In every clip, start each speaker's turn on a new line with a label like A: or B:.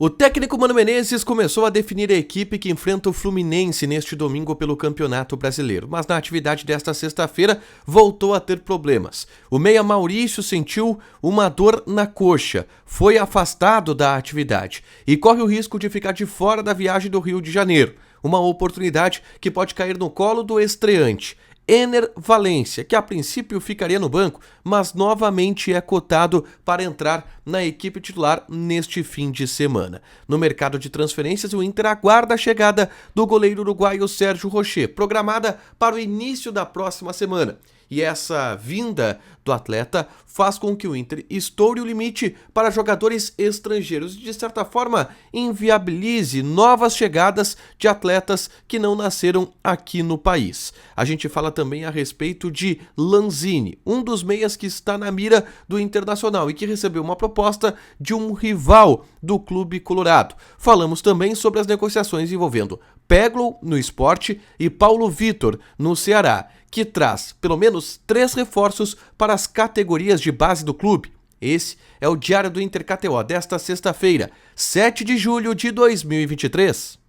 A: O técnico Mano Menezes começou a definir a equipe que enfrenta o Fluminense neste domingo pelo Campeonato Brasileiro, mas na atividade desta sexta-feira voltou a ter problemas. O meia Maurício sentiu uma dor na coxa, foi afastado da atividade e corre o risco de ficar de fora da viagem do Rio de Janeiro, uma oportunidade que pode cair no colo do estreante. Ener Valencia, que a princípio ficaria no banco, mas novamente é cotado para entrar na equipe titular neste fim de semana. No mercado de transferências, o Inter aguarda a chegada do goleiro uruguaio Sérgio Rocher, programada para o início da próxima semana. E essa vinda do atleta faz com que o Inter estoure o limite para jogadores estrangeiros e, de certa forma, inviabilize novas chegadas de atletas que não nasceram aqui no país. A gente fala também a respeito de Lanzini, um dos meias que está na mira do Internacional e que recebeu uma proposta de um rival do clube colorado. Falamos também sobre as negociações envolvendo Peglo no Sport e Paulo Vitor no Ceará, que traz pelo menos 3 reforços para as categorias de base do clube. Esse é o Diário do Inter KTO desta sexta-feira, 7 de julho de 2023.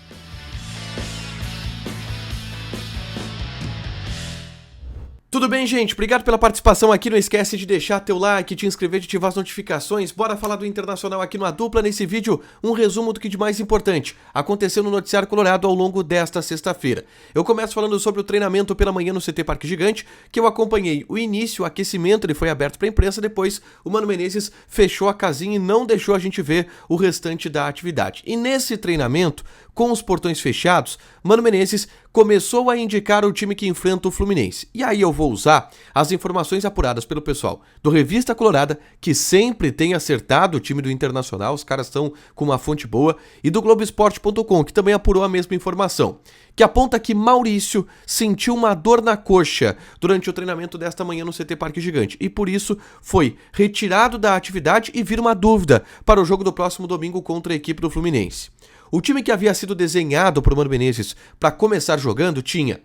A: Tudo bem, gente? Obrigado pela participação aqui. Não esquece de deixar teu like, te inscrever, de ativar as notificações. Bora falar do Internacional aqui no A Dupla. Nesse vídeo, um resumo do que de mais importante aconteceu no noticiário colorado ao longo desta sexta-feira. Eu começo falando sobre o treinamento pela manhã no CT Parque Gigante, que eu acompanhei o início, o aquecimento, ele foi aberto para a imprensa. Depois, o Mano Menezes fechou a casinha e não deixou a gente ver o restante da atividade. E nesse treinamento, com os portões fechados, Mano Menezes começou a indicar o time que enfrenta o Fluminense. E aí eu vou usar as informações apuradas pelo pessoal do Revista Colorada, que sempre tem acertado o time do Internacional, os caras estão com uma fonte boa, e do Globoesporte.com, que também apurou a mesma informação, que aponta que Maurício sentiu uma dor na coxa durante o treinamento desta manhã no CT Parque Gigante, e por isso foi retirado da atividade e vira uma dúvida para o jogo do próximo domingo contra a equipe do Fluminense. O time que havia sido desenhado por Mano Menezes para começar jogando tinha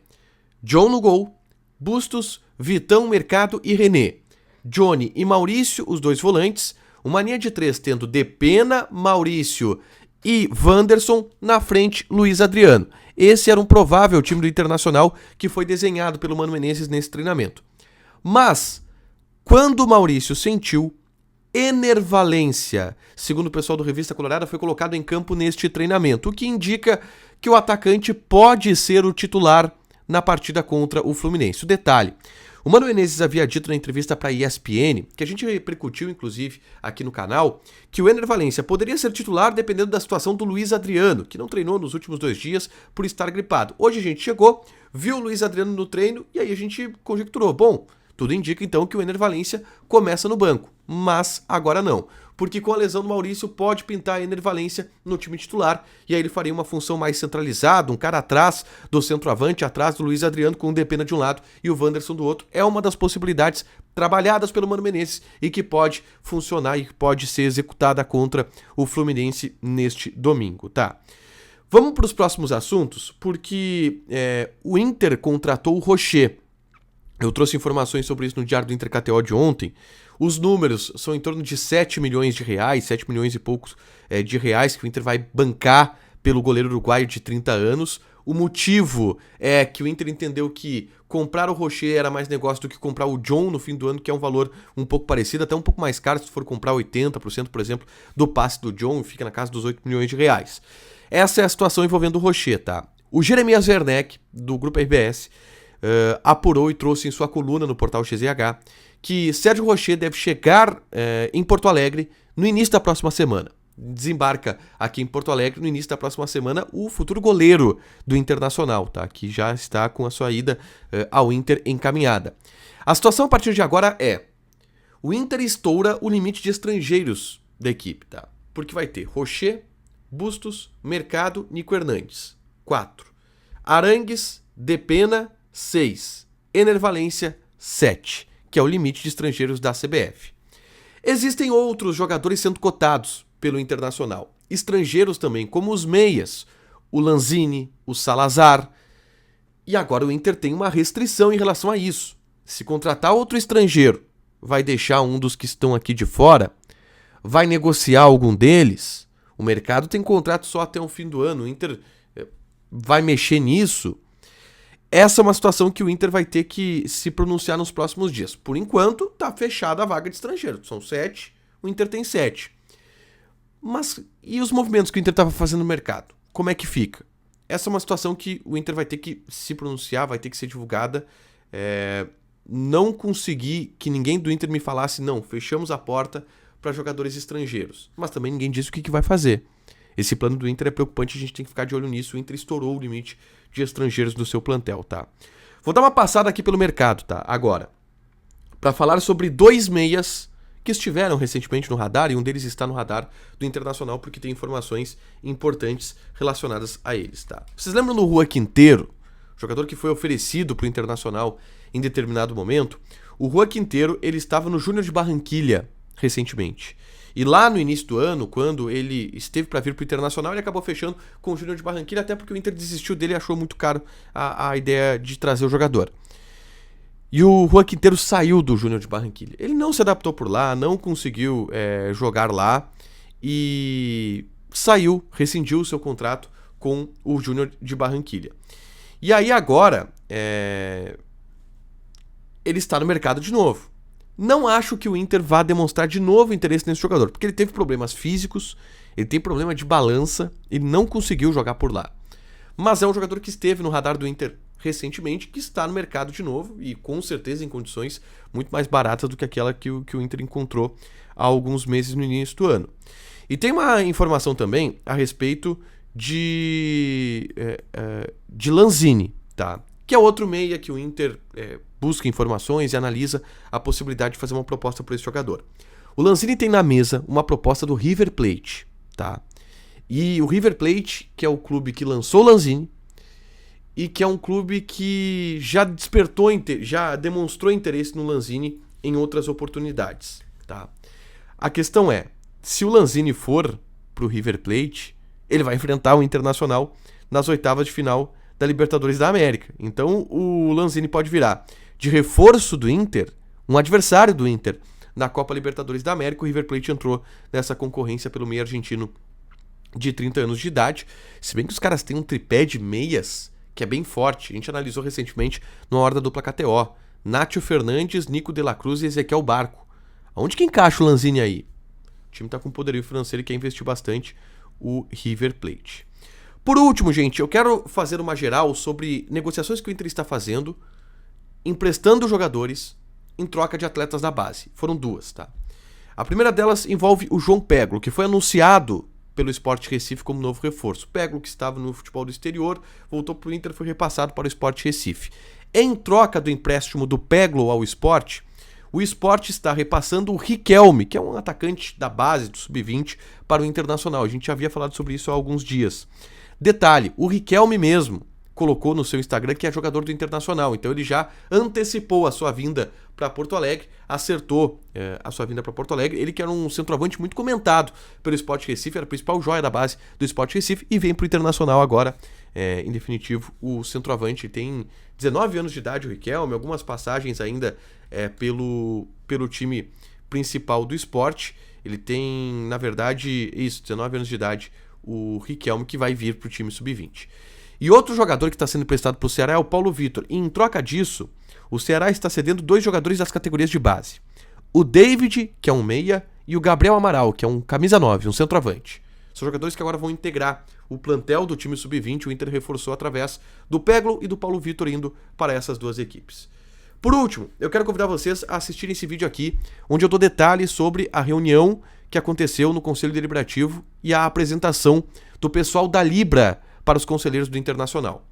A: John no gol, Bustos, Vitão, Mercado e René. Johnny e Maurício, os dois volantes. Uma linha de 3 tendo Depena, Maurício e Wanderson. Na frente, Luiz Adriano. Esse era um provável time do Internacional que foi desenhado pelo Mano Menezes nesse treinamento. Mas, quando o Maurício sentiu, Ener Valencia, segundo o pessoal do Revista Colorada, foi colocado em campo neste treinamento, o que indica que o atacante pode ser o titular na partida contra o Fluminense. O detalhe, o Mano Menezes havia dito na entrevista para a ESPN, que a gente repercutiu inclusive aqui no canal, que o Ener Valencia poderia ser titular dependendo da situação do Luiz Adriano, que não treinou nos últimos 2 dias por estar gripado. Hoje a gente chegou, viu o Luiz Adriano no treino e aí a gente conjecturou, bom, tudo indica então que o Ener Valencia começa no banco, mas agora não, porque com a lesão do Maurício pode pintar Ener Valencia no time titular e aí ele faria uma função mais centralizada, um cara atrás do centroavante, atrás do Luiz Adriano com o Depena de um lado e o Wanderson do outro. É uma das possibilidades trabalhadas pelo Mano Menezes e que pode funcionar e pode ser executada contra o Fluminense neste domingo, tá? Vamos para os próximos assuntos, porque o Inter contratou o Rocher. Eu trouxe informações sobre isso no Diário do Inter KTO de ontem. Os números são em torno de 7 milhões de reais, 7 milhões e poucos de reais que o Inter vai bancar pelo goleiro uruguaio de 30 anos. O motivo é que o Inter entendeu que comprar o Rocher era mais negócio do que comprar o John no fim do ano, que é um valor um pouco parecido, até um pouco mais caro se for comprar 80%, por exemplo, do passe do John, fica na casa dos 8 milhões de reais. Essa é a situação envolvendo o Rocher, tá? O Jeremias Werneck, do Grupo RBS, apurou e trouxe em sua coluna no portal XZH que Sérgio Rocher deve chegar em Porto Alegre no início da próxima semana. Desembarca aqui em Porto Alegre no início da próxima semana o futuro goleiro do Internacional, tá? Que já está com a sua ida ao Inter encaminhada. A situação a partir de agora é: o Inter estoura o limite de estrangeiros da equipe, tá? Porque vai ter Rocher, Bustos, Mercado, Nico Hernandes, 4. Arangues, Depena, 6. Ener Valencia, 7, que é o limite de estrangeiros da CBF. Existem outros jogadores sendo cotados pelo Internacional. Estrangeiros também, como os meias, o Lanzini, o Salazar. E agora o Inter tem uma restrição em relação a isso. Se contratar outro estrangeiro, vai deixar um dos que estão aqui de fora? Vai negociar algum deles? O mercado tem contrato só até o fim do ano, o Inter vai mexer nisso. Essa é uma situação que o Inter vai ter que se pronunciar nos próximos dias. Por enquanto, tá fechada a vaga de estrangeiro. São 7, o Inter tem 7. Mas e os movimentos que o Inter estava fazendo no mercado? Como é que fica? Essa é uma situação que o Inter vai ter que se pronunciar, vai ter que ser divulgada. Não consegui que ninguém do Inter me falasse, não, fechamos a porta para jogadores estrangeiros. Mas também ninguém disse o que vai fazer. Esse plano do Inter é preocupante, a gente tem que ficar de olho nisso. O Inter estourou o limite de estrangeiros do seu plantel, tá? Vou dar uma passada aqui pelo mercado, tá? Agora, para falar sobre 2 meias que estiveram recentemente no radar, e um deles está no radar do Internacional porque tem informações importantes relacionadas a eles, tá? Vocês lembram do Juan Quintero, jogador que foi oferecido para o Internacional em determinado momento? O Juan Quintero, ele estava no Júnior de Barranquilha recentemente. E lá no início do ano, quando ele esteve para vir para o Internacional, ele acabou fechando com o Júnior de Barranquilla, até porque o Inter desistiu dele e achou muito caro a ideia de trazer o jogador. E o Juan Quintero saiu do Júnior de Barranquilla. Ele não se adaptou por lá, não conseguiu jogar lá e saiu, rescindiu o seu contrato com o Júnior de Barranquilla. E aí agora, ele está no mercado de novo. Não acho que o Inter vá demonstrar de novo interesse nesse jogador, porque ele teve problemas físicos, ele tem problema de balança, ele não conseguiu jogar por lá. Mas é um jogador que esteve no radar do Inter recentemente, que está no mercado de novo e com certeza em condições muito mais baratas do que aquela que o Inter encontrou há alguns meses no início do ano. E tem uma informação também a respeito de Lanzini, tá? Que é outro meia que o Inter busca informações e analisa a possibilidade de fazer uma proposta por esse jogador. O Lanzini tem na mesa uma proposta do River Plate, tá? E o River Plate, que é o clube que lançou o Lanzini e que é um clube que já demonstrou interesse no Lanzini em outras oportunidades, tá? A questão é, se o Lanzini for pro River Plate, ele vai enfrentar o Internacional nas oitavas de final da Libertadores da América. Então o Lanzini pode virar de reforço do Inter, um adversário do Inter na Copa Libertadores da América. O River Plate entrou nessa concorrência pelo meio argentino de 30 anos de idade, se bem que os caras têm um tripé de meias que é bem forte. A gente analisou recentemente numa hora da dupla KTO. Nátio Fernandes, Nico de la Cruz e Ezequiel Barco. Aonde que encaixa o Lanzini aí? O time tá com poderio financeiro e quer investir bastante, o River Plate. Por último, gente, eu quero fazer uma geral sobre negociações que o Inter está fazendo, emprestando jogadores em troca de atletas da base. Foram 2, tá? A primeira delas envolve o João Peglo, que foi anunciado pelo Sport Recife como novo reforço. Peglo, que estava no futebol do exterior, voltou para o Inter e foi repassado para o Sport Recife. Em troca do empréstimo do Peglo ao Sport, o Sport está repassando o Riquelme, que é um atacante da base do Sub-20, para o Internacional. A gente já havia falado sobre isso há alguns dias. Detalhe, o Riquelme mesmo colocou no seu Instagram que é jogador do Internacional, então ele já antecipou a sua vinda para Porto Alegre, acertou a sua vinda para Porto Alegre. Ele que era um centroavante muito comentado pelo Sport Recife, era o principal joia da base do Sport Recife e vem para o Internacional agora, em definitivo, o centroavante. Tem 19 anos de idade o Riquelme, algumas passagens ainda pelo time principal do Sport. Ele tem, na verdade, 19 anos de idade, o Riquelme, que vai vir para o time Sub-20. E outro jogador que está sendo emprestado para o Ceará é o Paulo Vitor. E em troca disso, o Ceará está cedendo 2 jogadores das categorias de base. O David, que é um meia, e o Gabriel Amaral, que é um camisa 9, um centroavante. São jogadores que agora vão integrar o plantel do time Sub-20. O Inter reforçou através do Peglo e do Paulo Vitor indo para essas 2 equipes. Por último, eu quero convidar vocês a assistirem esse vídeo aqui, onde eu dou detalhes sobre a reunião que aconteceu no Conselho Deliberativo e a apresentação do pessoal da Libra para os conselheiros do Internacional.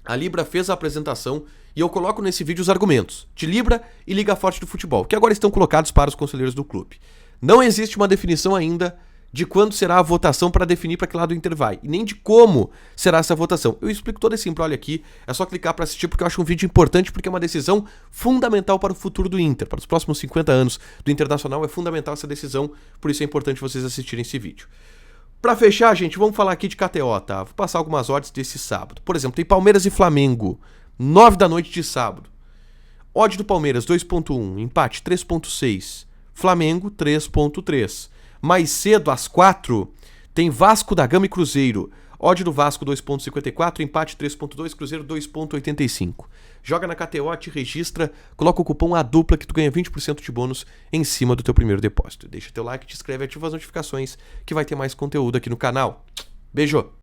A: A Libra fez a apresentação e eu coloco nesse vídeo os argumentos de Libra e Liga Forte do Futebol, que agora estão colocados para os conselheiros do clube. Não existe uma definição ainda de quando será a votação para definir para que lado o Inter vai, e nem de como será essa votação. Eu explico todo esse embrolho aqui, é só clicar para assistir porque eu acho um vídeo importante, porque é uma decisão fundamental para o futuro do Inter, para os próximos 50 anos do Internacional é fundamental essa decisão, por isso é importante vocês assistirem esse vídeo. Para fechar, gente, vamos falar aqui de KTO, tá? Vou passar algumas odds desse sábado. Por exemplo, tem Palmeiras e Flamengo, 9 da noite de sábado. Odd do Palmeiras, 2.1, empate 3.6, Flamengo 3.3. Mais cedo, às 4, Tem Vasco da Gama e Cruzeiro. Odd do Vasco 2,54, empate 3,2, Cruzeiro 2,85. Joga na KTO, te registra, coloca o cupom ADUPLA que tu ganha 20% de bônus em cima do teu primeiro depósito. Deixa teu like, te inscreve, ativa as notificações que vai ter mais conteúdo aqui no canal. Beijo!